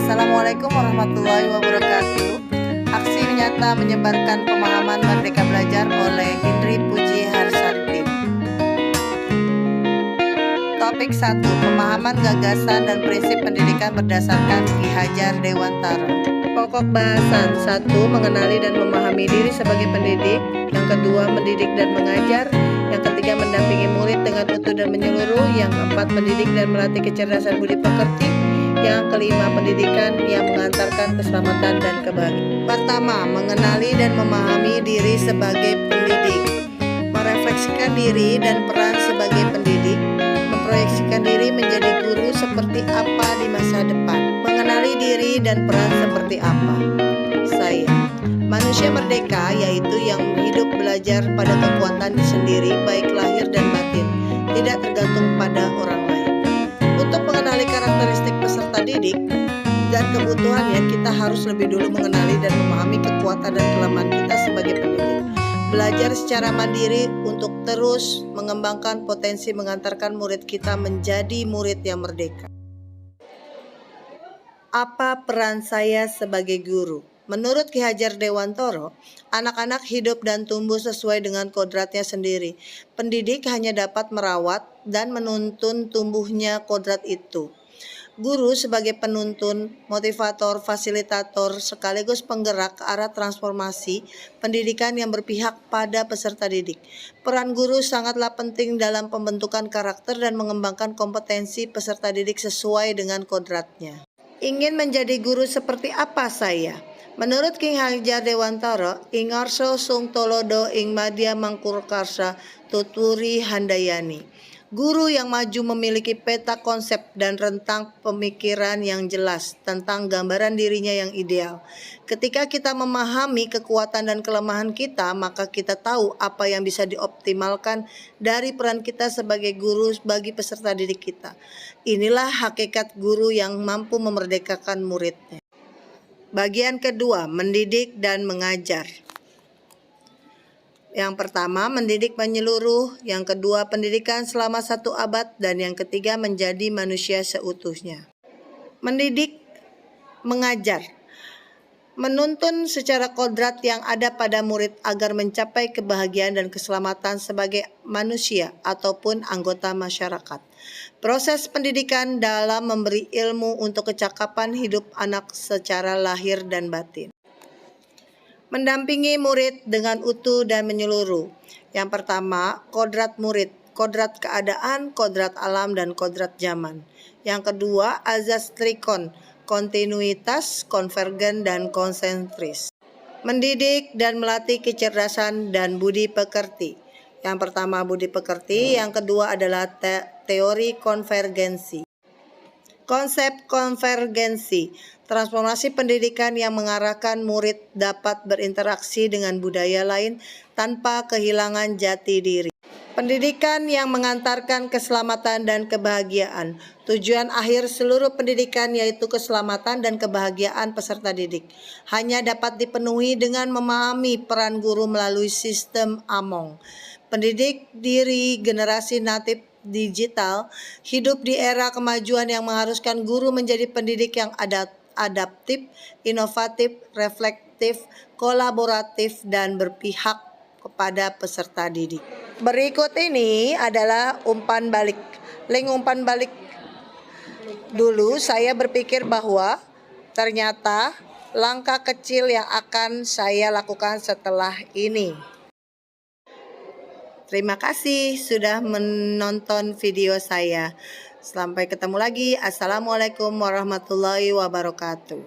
Assalamualaikum warahmatullahi wabarakatuh. Aksi nyata menyebarkan pemahaman Merdeka Belajar oleh Indri Puji Harsanti. Topik 1. Pemahaman gagasan dan prinsip pendidikan berdasarkan Ki Hajar Dewantara. Pokok bahasan 1. Mengenali dan memahami diri sebagai pendidik. Yang kedua, mendidik dan mengajar. Yang ketiga, mendampingi murid dengan utuh dan menyeluruh. Yang keempat, mendidik dan melatih kecerdasan budi pekerti. Yang kelima, pendidikan yang mengantarkan keselamatan dan kebahagiaan. Pertama, mengenali dan memahami diri sebagai pendidik. Merefleksikan diri dan peran sebagai pendidik. Memproyeksikan diri menjadi guru seperti apa di masa depan. Mengenali diri dan peran seperti apa. Saya manusia merdeka, yaitu yang hidup belajar pada kekuatan sendiri, baik lahir dan batin, tidak tergantung pada orang lain. Untuk mengenali karakteristik peserta didik dan kebutuhannya, kita harus lebih dulu mengenali dan memahami kekuatan dan kelemahan kita sebagai pendidik. Belajar secara mandiri untuk terus mengembangkan potensi mengantarkan murid kita menjadi murid yang merdeka. Apa peran saya sebagai guru? Menurut Ki Hajar Dewantara, anak-anak hidup dan tumbuh sesuai dengan kodratnya sendiri. Pendidik hanya dapat merawat dan menuntun tumbuhnya kodrat itu. Guru sebagai penuntun, motivator, fasilitator, sekaligus penggerak ke arah transformasi pendidikan yang berpihak pada peserta didik. Peran guru sangatlah penting dalam pembentukan karakter dan mengembangkan kompetensi peserta didik sesuai dengan kodratnya. Ingin menjadi guru seperti apa saya? Menurut Ki Hajar Dewantara, ing ngarsa sung tolodo ing madya mangkurkarsa tuturi handayani. Guru yang maju memiliki peta konsep dan rentang pemikiran yang jelas tentang gambaran dirinya yang ideal. Ketika kita memahami kekuatan dan kelemahan kita, maka kita tahu apa yang bisa dioptimalkan dari peran kita sebagai guru bagi peserta didik kita. Inilah hakikat guru yang mampu memerdekakan muridnya. Bagian kedua, mendidik dan mengajar. Yang pertama, mendidik menyeluruh. Yang kedua, pendidikan selama 1 abad. Dan yang ketiga, menjadi manusia seutuhnya. Mendidik, mengajar. Menuntun secara kodrat yang ada pada murid agar mencapai kebahagiaan dan keselamatan sebagai manusia ataupun anggota masyarakat. Proses pendidikan dalam memberi ilmu untuk kecakapan hidup anak secara lahir dan batin. Mendampingi murid dengan utuh dan menyeluruh. Yang pertama, kodrat murid, kodrat keadaan, kodrat alam, dan kodrat zaman. Yang kedua, azas trikon, kontinuitas, konvergen, dan konsentris. Mendidik dan melatih kecerdasan dan budi pekerti. Yang pertama budi pekerti, yang kedua adalah teori konvergensi. Konsep konvergensi, transformasi pendidikan yang mengarahkan murid dapat berinteraksi dengan budaya lain tanpa kehilangan jati diri. Pendidikan yang mengantarkan keselamatan dan kebahagiaan. Tujuan akhir seluruh pendidikan yaitu keselamatan dan kebahagiaan peserta didik. Hanya dapat dipenuhi dengan memahami peran guru melalui sistem AMONG. Pendidik diri generasi natif digital hidup di era kemajuan yang mengharuskan guru menjadi pendidik yang adaptif, inovatif, reflektif, kolaboratif, dan berpihak kepada peserta didik. Berikut ini adalah umpan balik. Link umpan balik. Dulu saya berpikir bahwa ternyata langkah kecil yang akan saya lakukan setelah ini. Terima kasih sudah menonton video saya. Sampai ketemu lagi. Assalamualaikum warahmatullahi wabarakatuh.